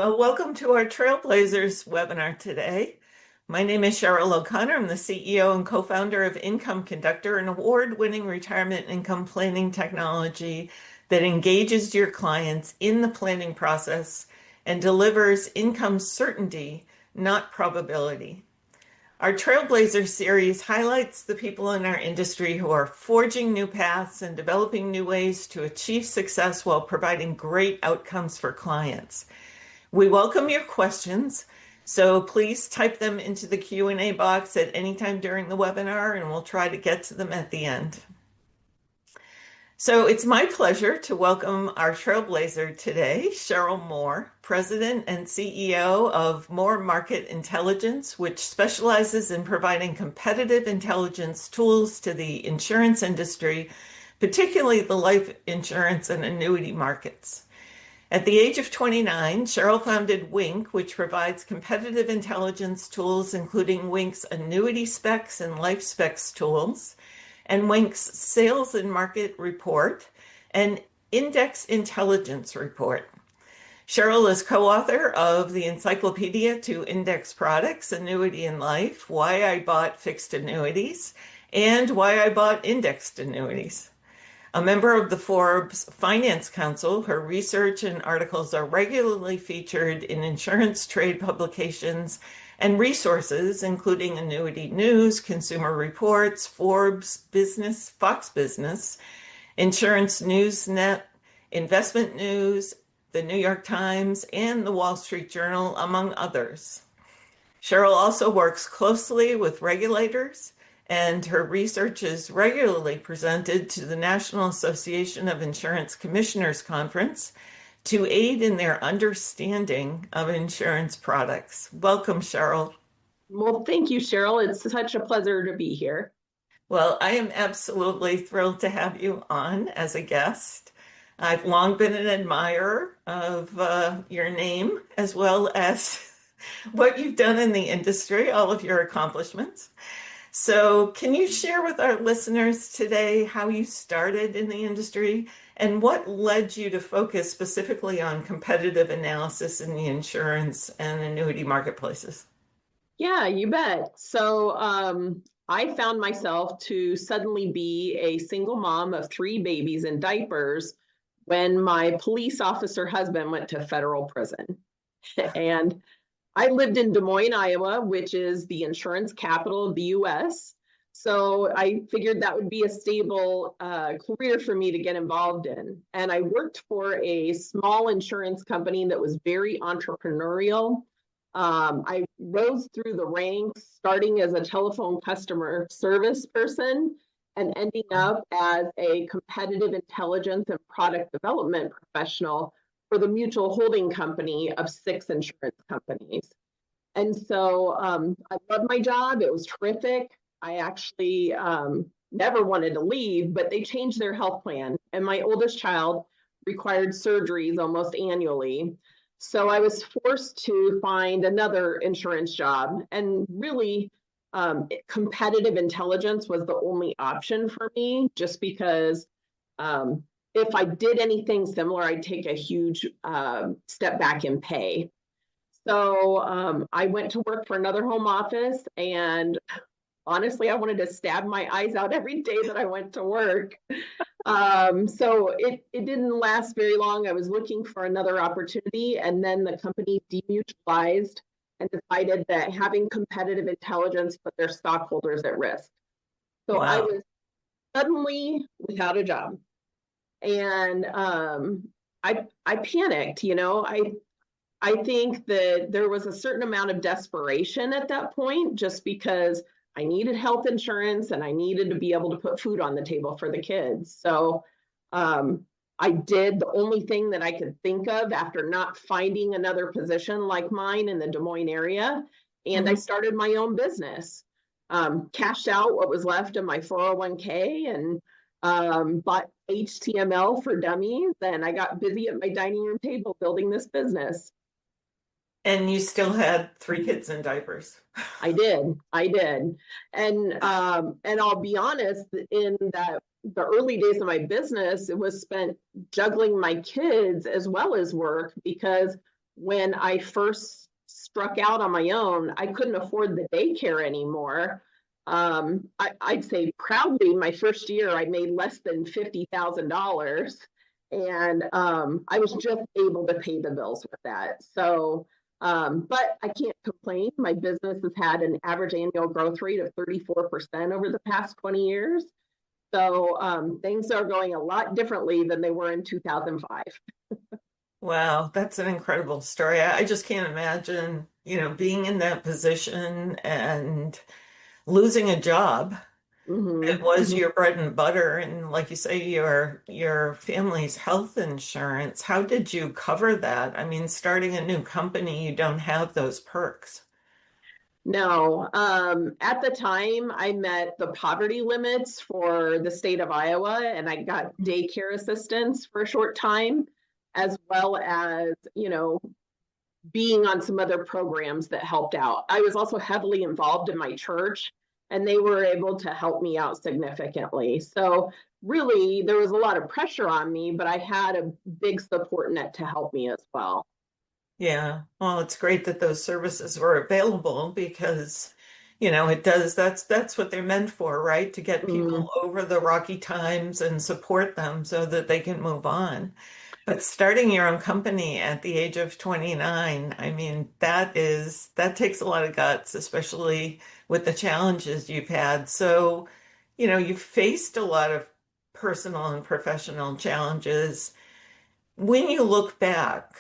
Well, welcome to our Trailblazers webinar today. My name is Sheryl O'Connor. I'm the CEO and co-founder of Income Conductor, an award-winning retirement income planning technology that engages your clients in the planning process and delivers income certainty, not probability. Our Trailblazer series highlights the people in our industry who are forging new paths and developing new ways to achieve success while providing great outcomes for clients. We welcome your questions, so please type them into the Q&A box at any time during the webinar, and we'll try to get to them at the end. So it's my pleasure to welcome our Trailblazer today, Sheryl Moore, President and CEO of Moore Market Intelligence, which specializes in providing competitive intelligence tools to the insurance industry, particularly the life insurance and annuity markets. At the age of 29, Sheryl founded Wink, which provides competitive intelligence tools, including Wink's Annuity Specs and LifeSpecs tools, and Wink's Sales and Market Report and Index Intelligence Report. Sheryl is co-author of the Encyclopedia to Index Products, Annuity and Life, Why I Bought Fixed Annuities, and Why I Bought Indexed Annuities. A member of the Forbes Finance Council, her research and articles are regularly featured in insurance trade publications and resources, including Annuity News, Consumer Reports, Forbes Business, Fox Business, Insurance Newsnet, Investment News, the New York Times, and the Wall Street Journal, among others. Sheryl also works closely with regulators, and her research is regularly presented to the National Association of Insurance Commissioners Conference to aid in their understanding of insurance products. Welcome, Sheryl. Well, thank you, Sheryl. It's such a pleasure to be here. Well, I am absolutely thrilled to have you on as a guest. I've long been an admirer of your name, as well as what you've done in the industry, all of your accomplishments. So can you share with our listeners today how you started in the industry and what led you to focus specifically on competitive analysis in the insurance and annuity marketplaces? Yeah, you bet. So I found myself to suddenly be a single mom of 3 babies in diapers when my police officer husband went to federal prison. And I lived in Des Moines, Iowa, which is the insurance capital of the U.S. So I figured that would be a stable career for me to get involved in. And I worked for a small insurance company that was very entrepreneurial. I rose through the ranks, starting as a telephone customer service person and ending up as a competitive intelligence and product development professional for the mutual holding company of 6 insurance companies. And so I loved my job. It was terrific. I actually never wanted to leave, but they changed their health plan. And my oldest child required surgeries almost annually. So I was forced to find another insurance job. And really, competitive intelligence was the only option for me, just because if I did anything similar, I'd take a huge step back in pay. So I went to work for another home office, and honestly, I wanted to stab my eyes out every day that I went to work. So it didn't last very long. I was looking for another opportunity, and then the company demutualized and decided that having competitive intelligence put their stockholders at risk. So wow. I was suddenly without a job. And I panicked, I think that there was a certain amount of desperation at that point, just because I needed health insurance and I needed to be able to put food on the table for the kids. So I did the only thing that I could think of after not finding another position like mine in the Des Moines area. And I started my own business, cashed out what was left of my 401k and bought HTML for dummies. And I got busy at my dining room table building this business. And you still had 3 kids in diapers. I did. And I'll be honest, in the early days of my business, it was spent juggling my kids as well as work, because when I first struck out on my own, I couldn't afford the daycare anymore. I'd say proudly, my first year, I made less than $50,000. And I was just able to pay the bills with that. So, but I can't complain. My business has had an average annual growth rate of 34% over the past 20 years. So things are going a lot differently than they were in 2005. Wow, that's an incredible story. I just can't imagine, being in that position and losing a job. It Mm-hmm, was mm-hmm. your bread and butter, and like you say, your family's health insurance. How did you cover that? I mean, starting a new company, you don't have those perks. No, at the time I met the poverty limits for the state of Iowa and I got daycare assistance for a short time, as well as, being on some other programs that helped out. I was also heavily involved in my church and they were able to help me out significantly. So really there was a lot of pressure on me, but I had a big support net to help me as well. Yeah. Well, it's great that those services were available because, that's what they're meant for, right? To get Mm-hmm. people over the rocky times and support them so that they can move on. But starting your own company at the age of 29, I mean, that takes a lot of guts, especially with the challenges you've had. So, you've faced a lot of personal and professional challenges. When you look back,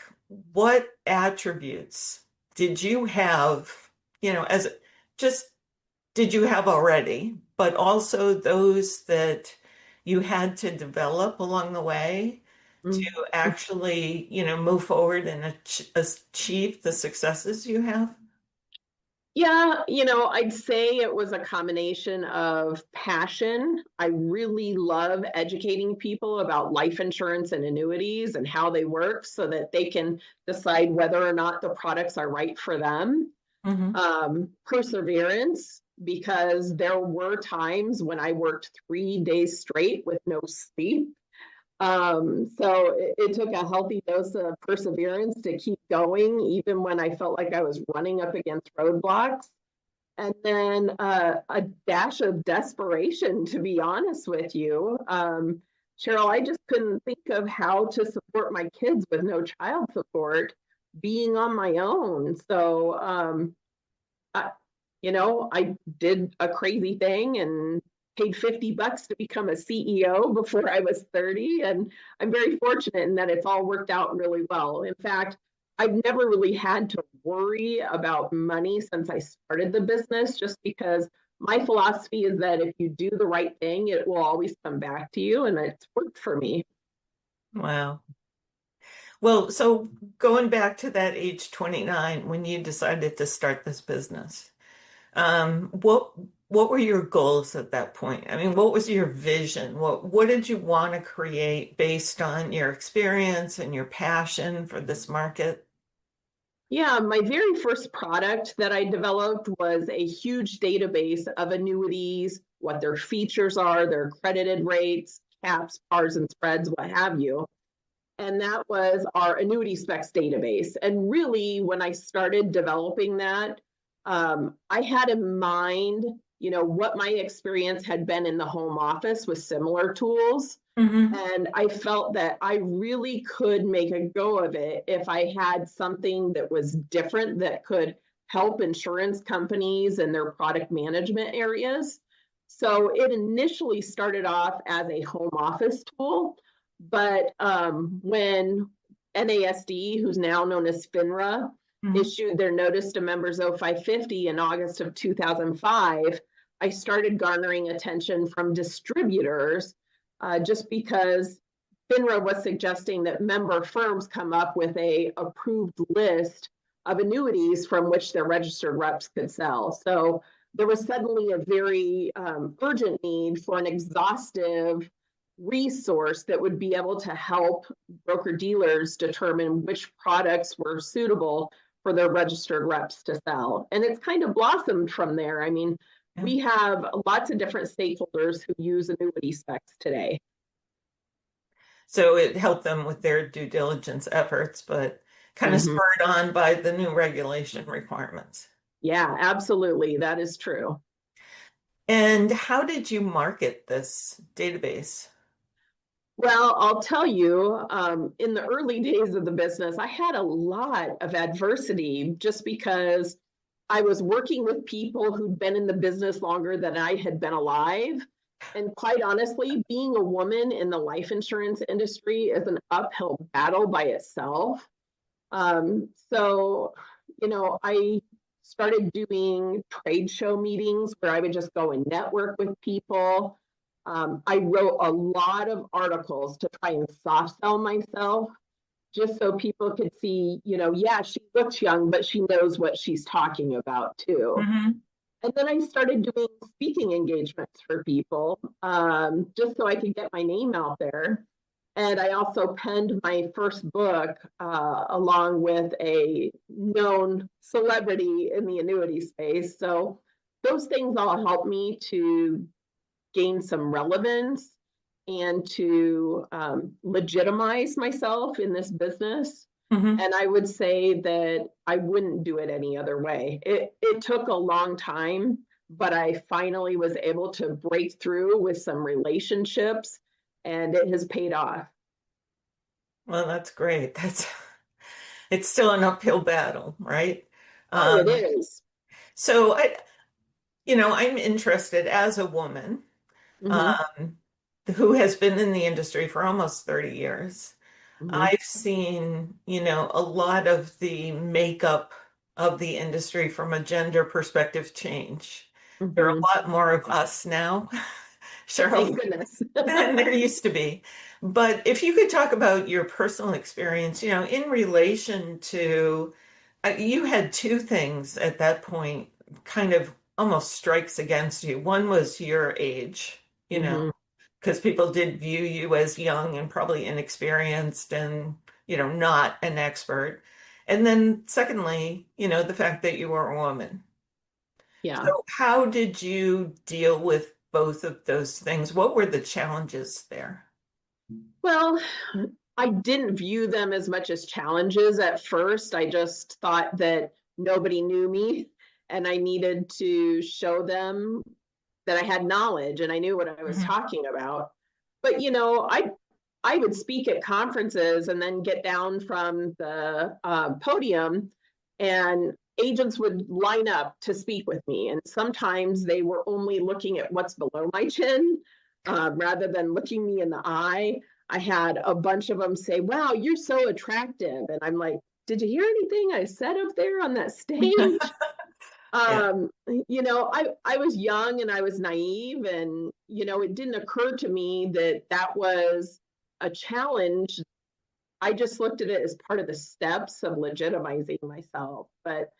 what attributes did you have, as just did you have already, but also those that you had to develop along the way to Mm-hmm. actually, move forward and achieve the successes you have? Yeah, I'd say it was a combination of passion. I really love educating people about life insurance and annuities and how they work so that they can decide whether or not the products are right for them. Hmm. Perseverance, because there were times when I worked 3 days straight with no sleep. So it took a healthy dose of perseverance to keep going, even when I felt like I was running up against roadblocks. And then a dash of desperation, to be honest with you. Cheryl, I just couldn't think of how to support my kids with no child support being on my own. So I, I did a crazy thing and paid $50 to become a CEO before I was 30. And I'm very fortunate in that it's all worked out really well. In fact, I've never really had to worry about money since I started the business, just because my philosophy is that if you do the right thing, it will always come back to you. And it's worked for me. Wow. Well, so going back to that age 29, when you decided to start this business, what were your goals at that point? I mean, what was your vision? What did you want to create based on your experience and your passion for this market? Yeah, my very first product that I developed was a huge database of annuities, what their features are, their credited rates, caps, pars, and spreads, what have you. And that was our Annuity Specs database. And really, when I started developing that, I had in mind, what my experience had been in the home office with similar tools. Hmm. And I felt that I really could make a go of it if I had something that was different that could help insurance companies and their product management areas. So it initially started off as a home office tool, but when NASD, who's now known as FINRA, Hmm. issued their notice to members 0550 in August of 2005, I started garnering attention from distributors just because FINRA was suggesting that member firms come up with a approved list of annuities from which their registered reps could sell. So there was suddenly a very urgent need for an exhaustive resource that would be able to help broker dealers determine which products were suitable for their registered reps to sell. And it's kind of blossomed from there. I mean, Yeah. we have lots of different stakeholders who use annuity specs today. So it helped them with their due diligence efforts, but kind of Hmm. spurred on by the new regulation requirements. Yeah, absolutely. That is true. And how did you market this database? Well, I'll tell you, in the early days of the business, I had a lot of adversity just because I was working with people who'd been in the business longer than I had been alive. And quite honestly, being a woman in the life insurance industry is an uphill battle by itself. So, I started doing trade show meetings where I would just go and network with people. I wrote a lot of articles to try and soft sell myself, just so people could see, yeah, she looks young, but she knows what she's talking about too. Hmm. And then I started doing speaking engagements for people, just so I could get my name out there. And I also penned my first book along with a known celebrity in the annuity space. So those things all helped me to gain some relevance and to legitimize myself in this business. Hmm. And I would say that I wouldn't do it any other way. It took a long time, but I finally was able to break through with some relationships, and it has paid off. Well, that's great. It's still an uphill battle, right? Oh, it Um, is. so I'm interested as a woman, Mm-hmm. um, who has been in the industry for almost 30 years. Mm-hmm. I've seen, a lot of the makeup of the industry from a gender perspective change. There are Mm-hmm. a lot more of us now, Cheryl, Thank goodness. than there used to be. But if you could talk about your personal experience, in relation to, you had two things at that point kind of almost strikes against you. One was your age, Mm-hmm. because people did view you as young and probably inexperienced and, not an expert. And then secondly, the fact that you were a woman. Yeah. So how did you deal with both of those things? What were the challenges there? Well, I didn't view them as much as challenges at first. I just thought that nobody knew me and I needed to show them that I had knowledge and I knew what I was Mhm. talking about. But I would speak at conferences and then get down from the podium, and agents would line up to speak with me. And sometimes they were only looking at what's below my chin rather than looking me in the eye. I had a bunch of them say, "Wow, you're so attractive." And I'm like, "Did you hear anything I said up there on that stage?" Yeah. I was young and I was naive, and it didn't occur to me that that was a challenge. I just looked at it as part of the steps of legitimizing myself. But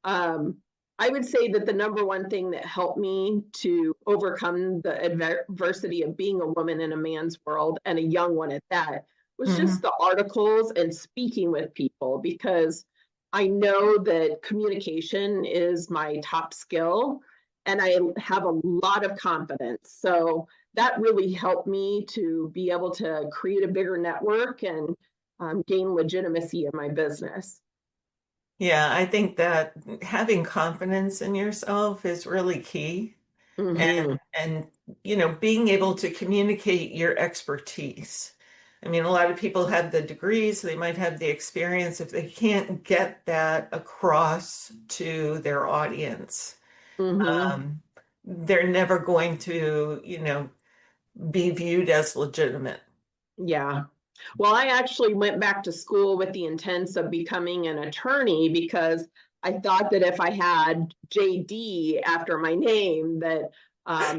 um, I would say that the number one thing that helped me to overcome the adversity of being a woman in a man's world, and a young one at that, was just Mhm. the articles and speaking with people, because I know that communication is my top skill and I have a lot of confidence. So that really helped me to be able to create a bigger network and gain legitimacy in my business. Yeah, I think that having confidence in yourself is really key. Mm-hmm. And being able to communicate your expertise. I mean, a lot of people have the degrees, they might have the experience. If they can't get that across to their audience, Mm-hmm. um, they're never going to, be viewed as legitimate. Yeah. Well, I actually went back to school with the intents of becoming an attorney because I thought that if I had JD after my name, that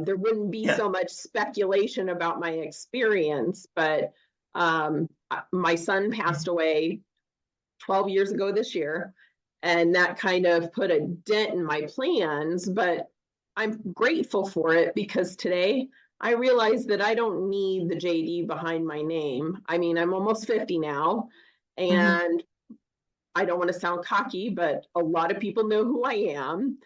there wouldn't be Yeah. so much speculation about my experience. But my son passed away 12 years ago this year, and that kind of put a dent in my plans. But I'm grateful for it because today I realize that I don't need the JD behind my name. I mean, I'm almost 50 now, Mhm. and I don't want to sound cocky, but a lot of people know who I am.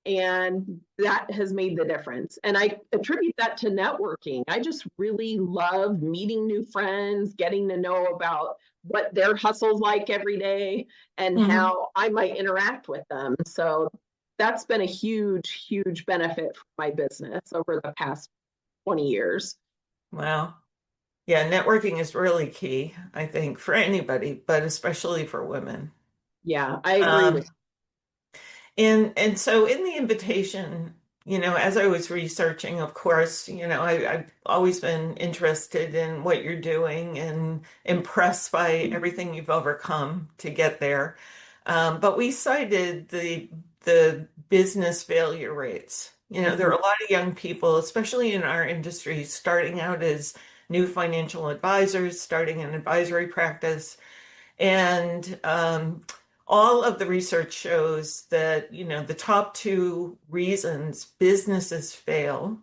And that has made the difference. And I attribute that to networking. I just really love meeting new friends, getting to know about what their hustle's like every day and Hmm. how I might interact with them. So that's been a huge, huge benefit for my business over the past 20 years. Wow. Yeah, networking is really key, I think, for anybody, but especially for women. Yeah, I agree Um, with and so in the invitation, as I was researching, of course, I've always been interested in what you're doing and impressed by everything you've overcome to get there. But we cited the business failure rates. There you. are a lot of young people, especially in our industry, starting out as new financial advisors, starting an advisory practice. And all of the research shows that, the top two reasons businesses fail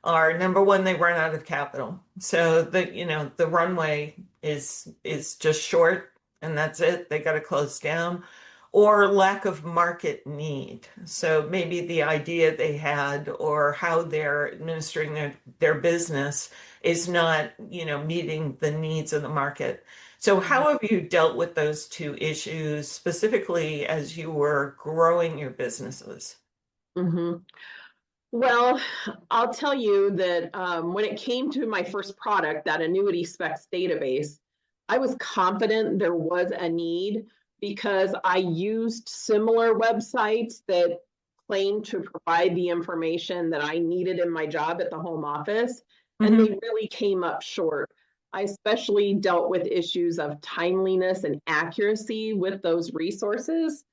are number one, they run out of capital. So the runway is just short and that's it. They got to close down. Or lack of market need. So maybe the idea they had or how they're administering their business is not, meeting the needs of the market. So how have you dealt with those two issues specifically as you were growing your businesses? Mm-hmm. Well, I'll tell you that when it came to my first product, that Annuity Specs database, I was confident there was a need because I used similar websites that claimed to provide the information that I needed in my job at the home office, and Hmm. they really came up short. I especially dealt with issues of timeliness and accuracy with those resources.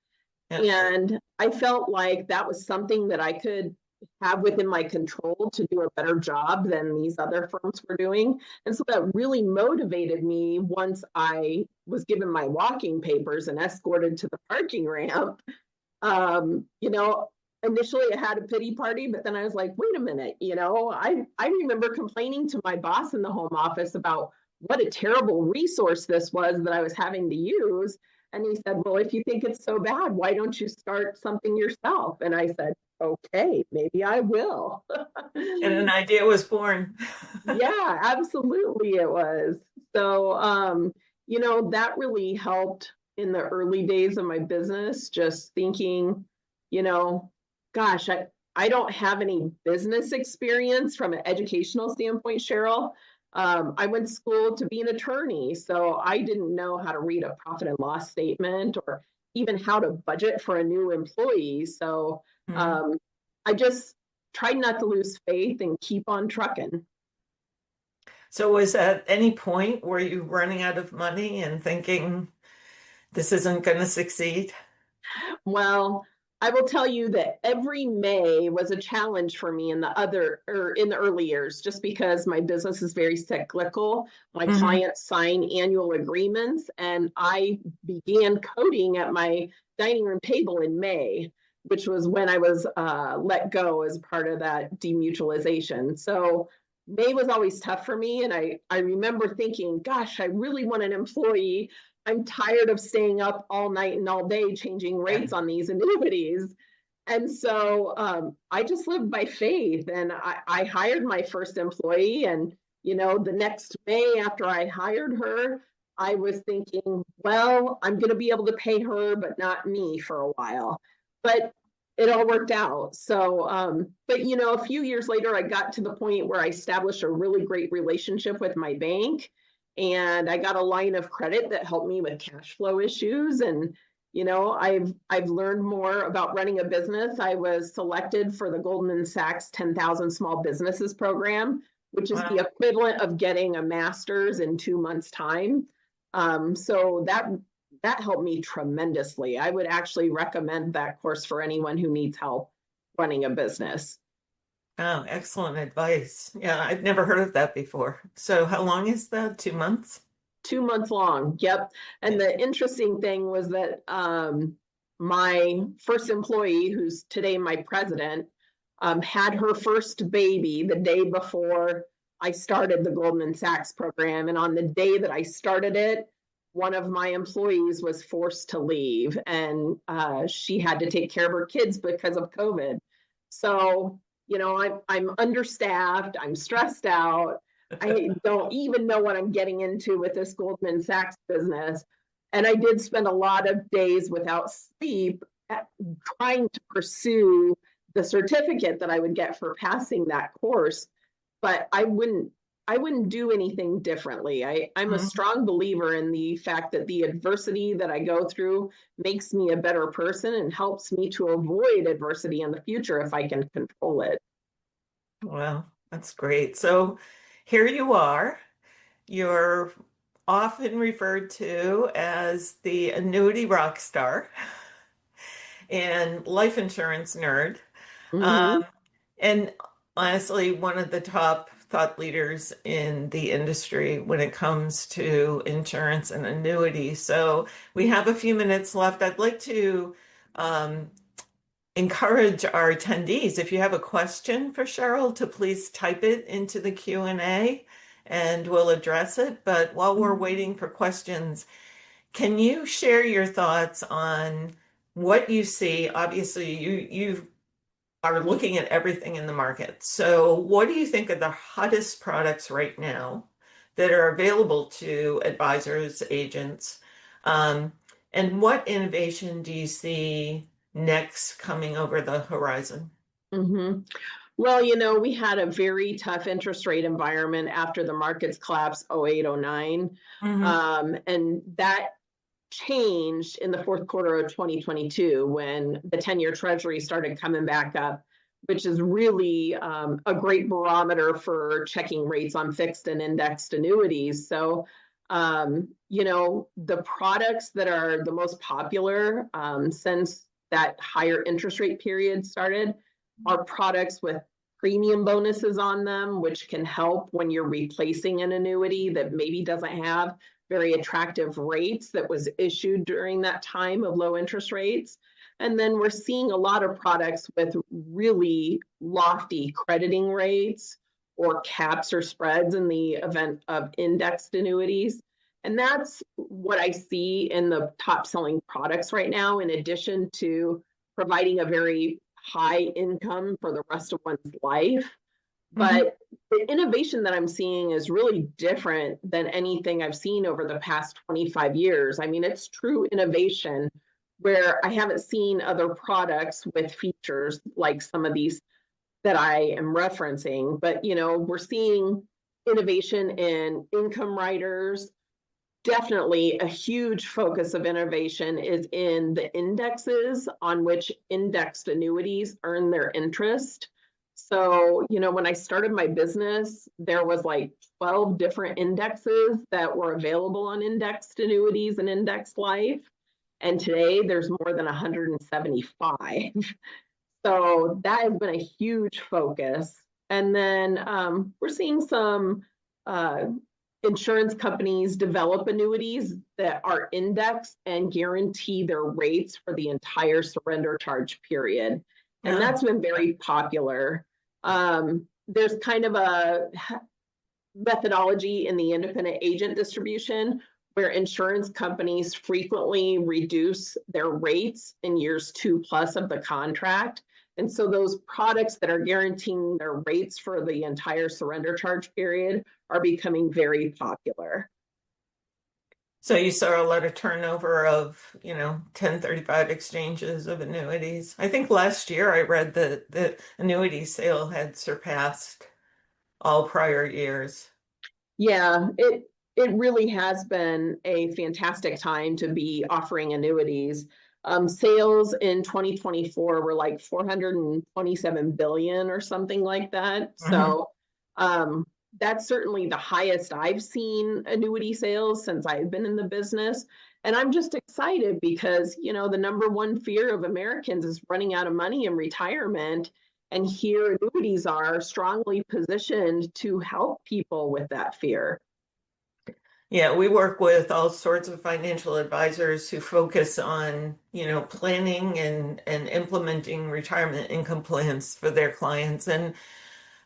Yeah. And I felt like that was something that I could have within my control to do a better job than these other firms were doing. And so that really motivated me once I was given my walking papers and escorted to the parking ramp. Um, you know, Initially I had a pity party, but then I was like, wait a minute, I remember complaining to my boss in the home office about what a terrible resource this was that I was having to use. And he said, well, if you think it's so bad, why don't you start something yourself? And I said, okay, maybe I will. And an idea was born. Yeah, absolutely it was. So, that really helped in the early days of my business, just thinking, you know, gosh, I don't have any business experience from an educational standpoint, Cheryl. I went to school to be an attorney, so I didn't know how to read a profit and loss statement or even how to budget for a new employee. So Mhm. um, I just tried not to lose faith and keep on trucking. So was at any point were you running out of money and thinking this isn't going to succeed? Well, I will tell you that every May was a challenge for me in the early years, just because my business is very cyclical. My Hmm. clients sign annual agreements, and I began coding at my dining room table in May, which was when I was let go as part of that demutualization. So May was always tough for me, and I remember thinking, "Gosh, I really want an employee. I'm tired of staying up all night and all day changing Yeah. rates on these annuities." And so I just lived by faith and I hired my first employee. And, the next May after I hired her, I was thinking, well, I'm going to be able to pay her, but not me for a while. But it all worked out. So, but, a few years later, I got to the point where I established a really great relationship with my bank and I got a line of credit that helped me with cash flow issues. And I've learned more about running a business. I was selected for the Goldman Sachs 10,000 Small Businesses program, which is the Wow. equivalent of getting a master's in 2 months' time. So that helped me tremendously. I would actually recommend that course for anyone who needs help running a business. Oh, excellent advice. Yeah, I've never heard of that before. So how long is that? 2 months? 2 months long. Yep. Yeah. And the interesting thing was that my first employee, who's today my president, had her first baby the day before I started the Goldman Sachs program. And on the day that I started it, one of my employees was forced to leave and she had to take care of her kids because of COVID. So, I'm understaffed, I'm stressed out. I don't even know what I'm getting into with this Goldman Sachs business. And I did spend a lot of days without sleep trying to pursue the certificate that I would get for passing that course. But I wouldn't do anything differently. I'm a Mhm. strong believer in the fact that the adversity that I go through makes me a better person and helps me to avoid adversity in the future if I can control it. Well, that's great. So here you are. You're often referred to as the annuity rock star and life insurance nerd. Mm-hmm. Um, and honestly, one of the top thought leaders in the industry when it comes to insurance and annuity. So we have a few minutes left. I'd like to um, encourage our attendees, if you have a question for Sheryl, to please type it into the Q&A and we'll address it. But while we're waiting for questions, can you share your thoughts on what you see? Obviously, you are looking at everything in the market. So, what do you think are the hottest products right now that are available to advisors, agents? Um, and what innovation do you see next coming over the horizon? Mm-hmm. Well, we had a very tough interest rate environment after the markets collapsed 08, 09. Hmm. And that changed in the fourth quarter of 2022 when the 10-year Treasury started coming back up, which is really a great barometer for checking rates on fixed and indexed annuities. So, the products that are the most popular since that higher interest rate period started are products with premium bonuses on them, which can help when you're replacing an annuity that maybe doesn't have very attractive rates that was issued during that time of low interest rates. And then we're seeing a lot of products with really lofty crediting rates or caps or spreads in the event of indexed annuities. And that's what I see in the top selling products right now, in addition to providing a very high income for the rest of one's life. Hmm. But the innovation that I'm seeing is really different than anything I've seen over the past 25 years. I mean, it's true innovation where I haven't seen other products with features like some of these that I am referencing. But, we're seeing innovation in income riders. Definitely a huge focus of innovation is in the indexes on which indexed annuities earn their interest. So, when I started my business, there was like 12 different indexes that were available on indexed annuities and indexed life. And today there's more than 175. So that has been a huge focus. And then we're seeing some uh, insurance companies develop annuities that are indexed and guarantee their rates for the entire surrender charge period. And Yeah. that's been very popular. There's kind of a methodology in the independent agent distribution where insurance companies frequently reduce their rates in years 2+ of the contract. And so those products that are guaranteeing their rates for the entire surrender charge period are becoming very popular. So you saw a lot of turnover of, 1035 exchanges of annuities. I think last year I read that the annuity sale had surpassed all prior years. Yeah, it really has been a fantastic time to be offering annuities. Sales in 2024 were like 427 billion or something like that. Hmm. So um, that's certainly the highest I've seen annuity sales since I've been in the business. And I'm just excited because, the number one fear of Americans is running out of money in retirement. And here annuities are strongly positioned to help people with that fear. Yeah, we work with all sorts of financial advisors who focus on, planning and implementing retirement income plans for their clients. And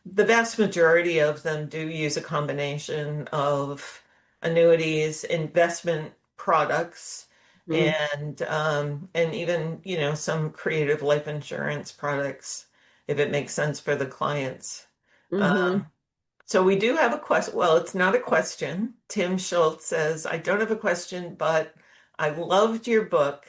the vast majority of them do use a combination of annuities, investment products, Mm-hmm. and even, some creative life insurance products if it makes sense for the clients. Mm-hmm. Um, So we do have a question. Well, it's not a question. Tim Schultz says, I don't have a question, but I loved your book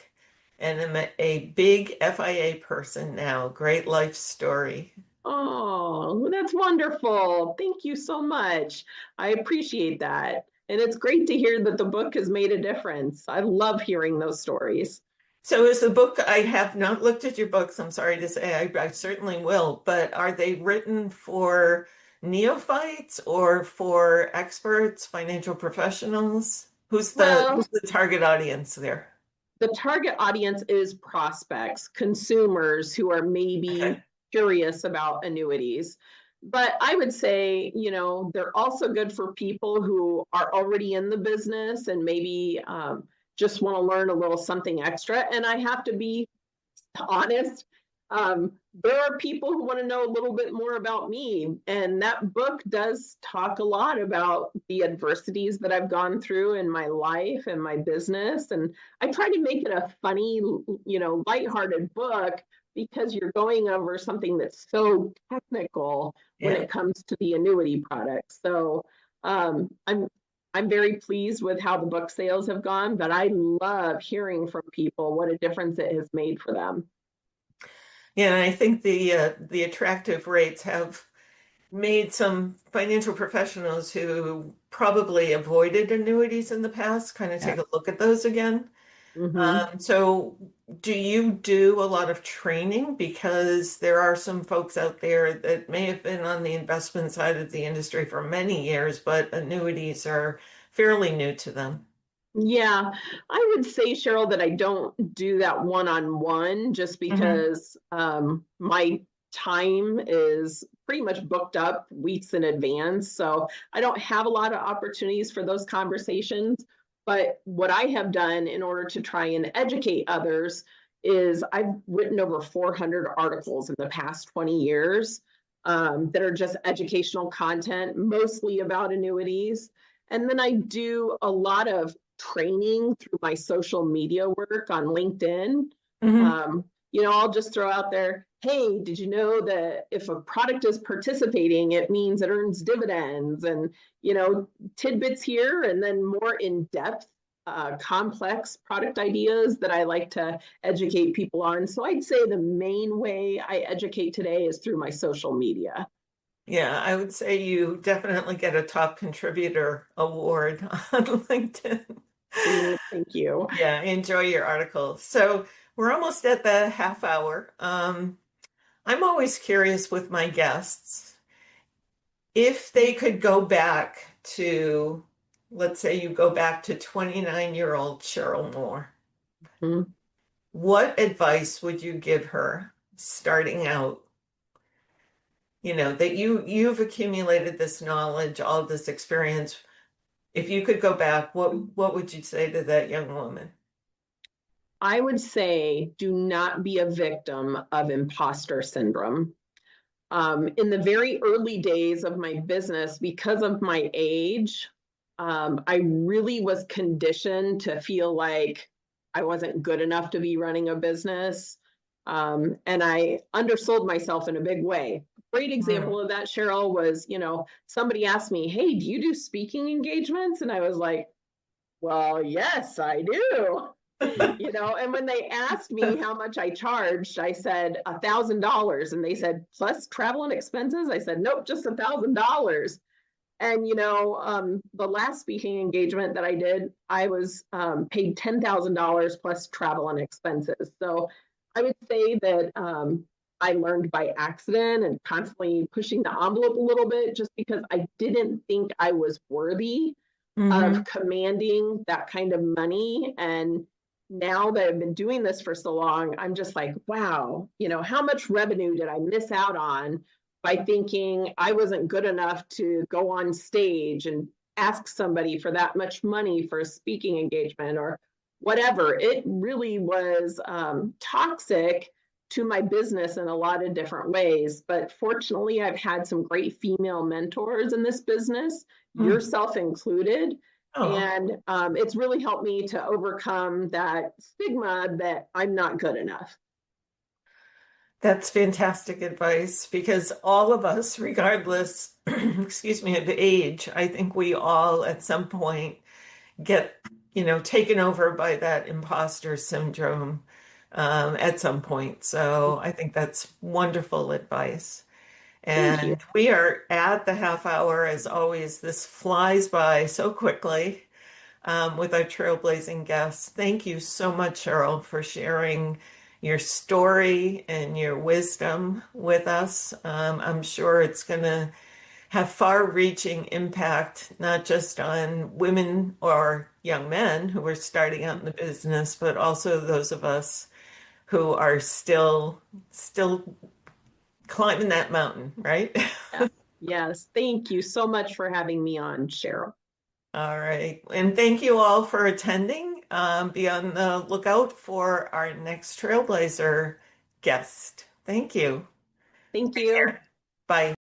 and am a big FIA person now. Great life story. Oh, that's wonderful. Thank you so much. I appreciate that. And it's great to hear that the book has made a difference. I love hearing those stories. So is the book, I have not looked at your books, I'm sorry to say, I certainly will, but are they written for neophytes or for experts, financial professionals? Who's Well, the target audience there? the target audience is prospects, consumers who are maybe Okay. curious about annuities. But I would say, they're also good for people who are already in the business and maybe just want to learn a little something extra. And I have to be honest, there are people who want to know a little bit more about me. And that book does talk a lot about the adversities that I've gone through in my life and my business. And I try to make it a funny, lighthearted book because you're going over something that's so technical when Yeah. it comes to the annuity product. So I'm very pleased with how the book sales have gone, but I love hearing from people what a difference it has made for them. Yeah, and I think the attractive rates have made some financial professionals who probably avoided annuities in the past kind of Yeah. take a look at those again. Hmm. So do you do a lot of training? Because there are some folks out there that may have been on the investment side of the industry for many years, but annuities are fairly new to them. Yeah, I would say, Cheryl, that I don't do that one-on-one just Hmm. because my time is pretty much booked up weeks in advance. So I don't have a lot of opportunities for those conversations. But what I have done in order to try and educate others is I've written over 400 articles in the past 20 years that are just educational content, mostly about annuities. And then I do a lot of training through my social media work on LinkedIn. Hmm. I'll just throw out there, hey, did you know that if a product is participating, it means it earns dividends and, tidbits here and then more in depth, complex product ideas that I like to educate people on. So I'd say the main way I educate today is through my social media. Yeah, I would say you definitely get a top contributor award on LinkedIn. Thank you. Yeah, enjoy your article. So we're almost at the half hour. I'm always curious with my guests if they could go back to, let's say you go back to 29-year-old Sheryl Moore. Mhm. What advice would you give her starting out? You know, that you've accumulated this knowledge, all this experience. If you could go back, what would you say to that young woman? I would say do not be a victim of imposter syndrome. In the very early days of my business, because of my age, I really was conditioned to feel like I wasn't good enough to be running a business. And I undersold myself in a big way. Great Hmm. example of that, Cheryl, was, somebody asked me, hey, do you do speaking engagements? And I was like, well, yes, I do. And when they asked me how much I charged, I said $1,000, and they said plus travel and expenses. I said nope, just $1,000. And the last speaking engagement that I did, I was paid $10,000 plus travel and expenses. So I would say that I learned by accident and constantly pushing the envelope a little bit, just because I didn't think I was worthy of Hmm. commanding that kind of money. And now that I've been doing this for so long, I'm just like, wow, how much revenue did I miss out on by thinking I wasn't good enough to go on stage and ask somebody for that much money for a speaking engagement or whatever. It really was toxic to my business in a lot of different ways. But fortunately, I've had some great female mentors in this business, Hmm. yourself included. Oh, And it's really helped me to overcome that stigma that I'm not good enough. That's fantastic advice because all of us, regardless, excuse me, of age, I think we all at some point get, taken over by that imposter syndrome at some point. So I think that's wonderful advice. Thank you. And we are at the half hour. As always, this flies by so quickly with our trailblazing guests. Thank you so much, Cheryl, for sharing your story and your wisdom with us. I'm sure it's going to have far-reaching impact, not just on women or young men who are starting out in the business, but also those of us who are still climbing that mountain, right? Yeah. Yes. Thank you so much for having me on, Cheryl. All right. And thank you all for attending. Be on the lookout for our next Trailblazer guest. Thank you. Thank Take you. care. Bye.